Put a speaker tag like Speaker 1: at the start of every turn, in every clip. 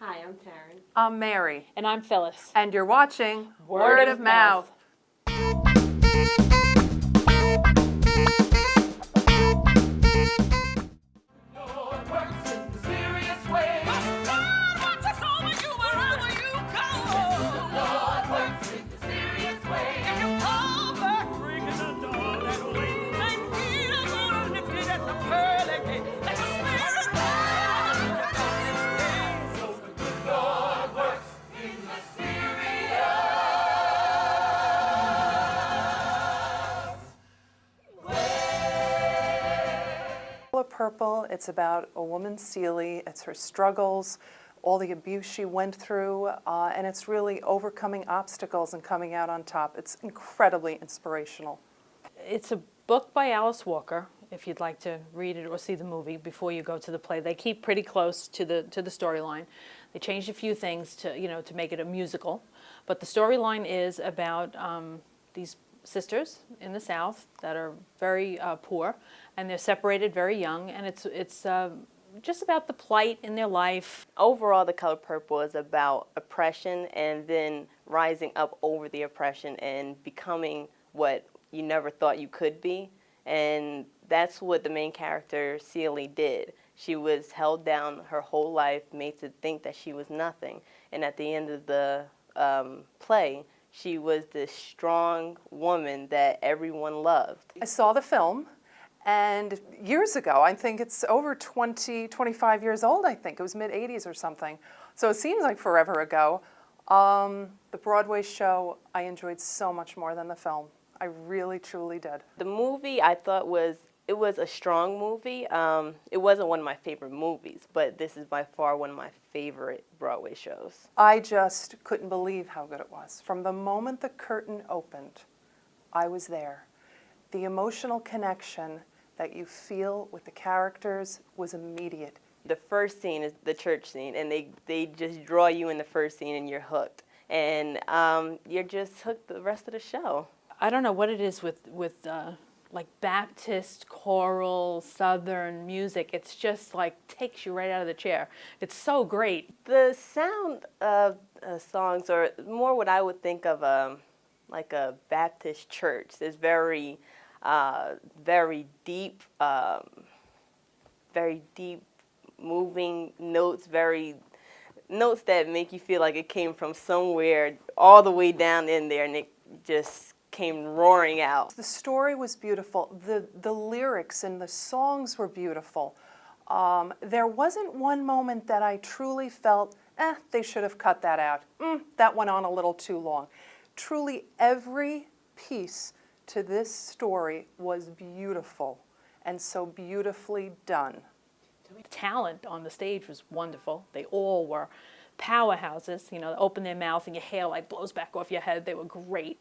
Speaker 1: Hi, I'm Taryn.
Speaker 2: I'm Mary.
Speaker 3: And I'm Phyllis.
Speaker 2: And you're watching
Speaker 3: Word of Mouth.
Speaker 2: Color Purple, it's about a woman, Celie. It's her struggles, all the abuse she went through, and it's really overcoming obstacles and coming out on top. It's incredibly inspirational.
Speaker 3: It's a book by Alice Walker, if you'd like to read it or see the movie before you go to the play. They keep pretty close to the storyline. They changed a few things to make it a musical, but the storyline is about these sisters in the South that are very poor, and they're separated very young, and it's just about the plight in their life.
Speaker 1: Overall, The Color Purple is about oppression and then rising up over the oppression and becoming what you never thought you could be. And that's what the main character, Celie, did. She was held down her whole life, made to think that she was nothing. And at the end of the play, she was this strong woman that everyone loved.
Speaker 2: I saw the film, and years ago, I think it's over 25 years old, I think. It was mid-'80s or something. So it seems like forever ago. The Broadway show, I enjoyed so much more than the film. I really, truly did.
Speaker 1: The movie, I thought it was a strong movie. It wasn't one of my favorite movies, but this is by far one of my favorite Broadway shows.
Speaker 2: I just couldn't believe how good it was. From the moment the curtain opened, I was there. The emotional connection that you feel with the characters was immediate.
Speaker 1: The first scene is the church scene, and they just draw you in the first scene and you're hooked. And you're just hooked the rest of the show.
Speaker 3: I don't know what it is with like Baptist, choral, Southern music. It's just like takes you right out of the chair. It's so great.
Speaker 1: The sound of songs are more what I would think of like a Baptist church. There's very deep, moving notes, notes that make you feel like it came from somewhere all the way down in there, and it just came roaring out.
Speaker 2: The story was beautiful. The lyrics and the songs were beautiful. There wasn't one moment that I truly felt, they should have cut that out. That went on a little too long. Truly, every piece to this story was beautiful and so beautifully done.
Speaker 3: The talent on the stage was wonderful. They all were powerhouses. You know, open their mouth and your hair like blows back off your head. They were great.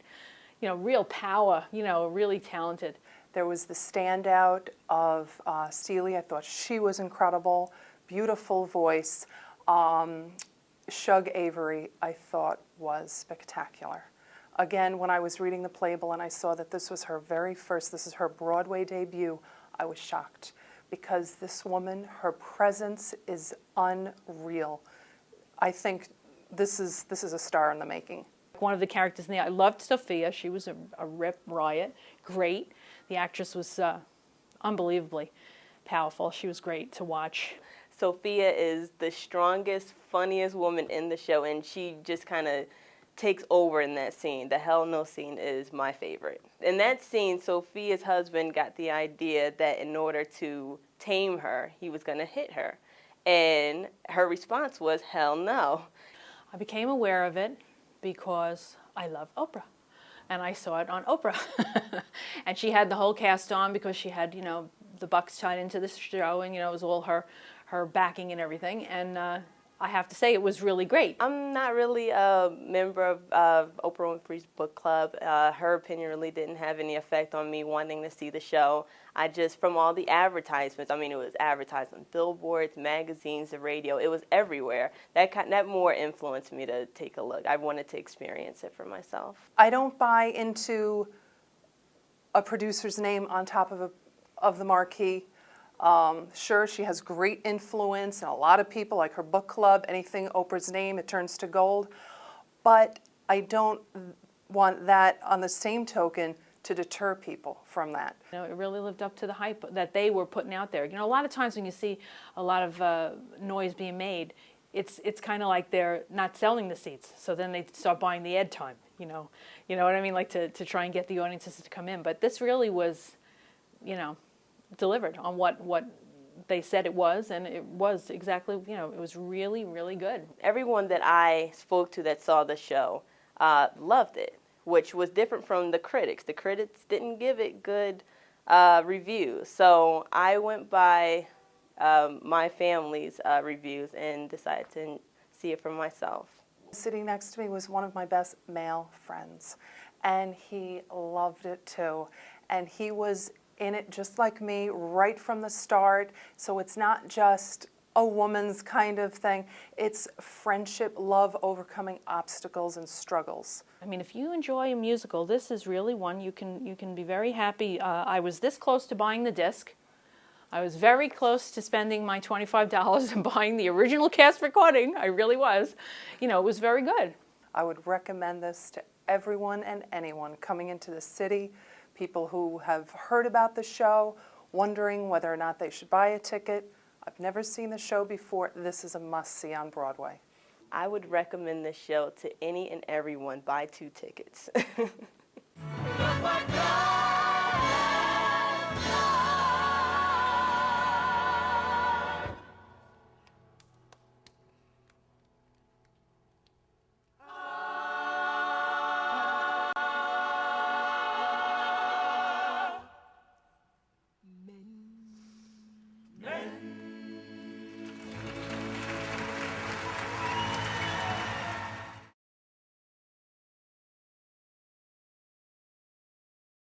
Speaker 3: You know, real power, you know, really talented.
Speaker 2: There was the standout of Celie. I thought she was incredible, beautiful voice. Shug Avery, I thought, was spectacular. Again, when I was reading the playbill and I saw that this was her this is her Broadway debut, I was shocked because this woman, her presence is unreal. I think this is a star in the making.
Speaker 3: One of the characters in there, I loved Sophia. She was a rip riot, great. The actress was unbelievably powerful. She was great to watch.
Speaker 1: Sophia is the strongest, funniest woman in the show, and she just kind of takes over in that scene. The Hell No scene is my favorite. In that scene, Sophia's husband got the idea that in order to tame her, he was going to hit her. And her response was, hell no.
Speaker 3: I became aware of it because I love Oprah, and I saw it on Oprah. And she had the whole cast on because she had, you know, the bucks tied into the show, and, you know, it was all her backing and everything, and I have to say it was really great.
Speaker 1: I'm not really a member of Oprah Winfrey's book club. Her opinion really didn't have any effect on me wanting to see the show. I just, from all the advertisements, I mean, it was advertised on billboards, magazines, the radio, it was everywhere. That more influenced me to take a look. I wanted to experience it for myself.
Speaker 2: I don't buy into a producer's name on top of the marquee. Sure, she has great influence, and a lot of people, like her book club, anything Oprah's name, it turns to gold. But I don't want that, on the same token, to deter people from that.
Speaker 3: You know, it really lived up to the hype that they were putting out there. You know, a lot of times when you see a lot of noise being made, it's kind of like they're not selling the seats, so then they start buying the ad time. You know what I mean, like to try and get the audiences to come in. But this really was, you know, delivered on what they said it was, and it was exactly, you know, it was really, really good.
Speaker 1: Everyone that I spoke to that saw the show loved it, which was different from the critics. The critics didn't give it good reviews. So I went by my family's reviews and decided to see it for myself.
Speaker 2: Sitting next to me was one of my best male friends, and he loved it too. And he was in it just like me right from the start. So it's not just a woman's kind of thing. It's friendship, love, overcoming obstacles and struggles.
Speaker 3: I mean, if you enjoy a musical, this is really one you can be very happy. I was this close to buying the disc. I was very close to spending my $25 and buying the original cast recording. I really was. You know, it was very good.
Speaker 2: I would recommend this to everyone and anyone coming into the city, people who have heard about the show, wondering whether or not they should buy a ticket. I've never seen the show before. This is a must-see on Broadway.
Speaker 1: I would recommend this show to any and everyone. Buy 2 tickets.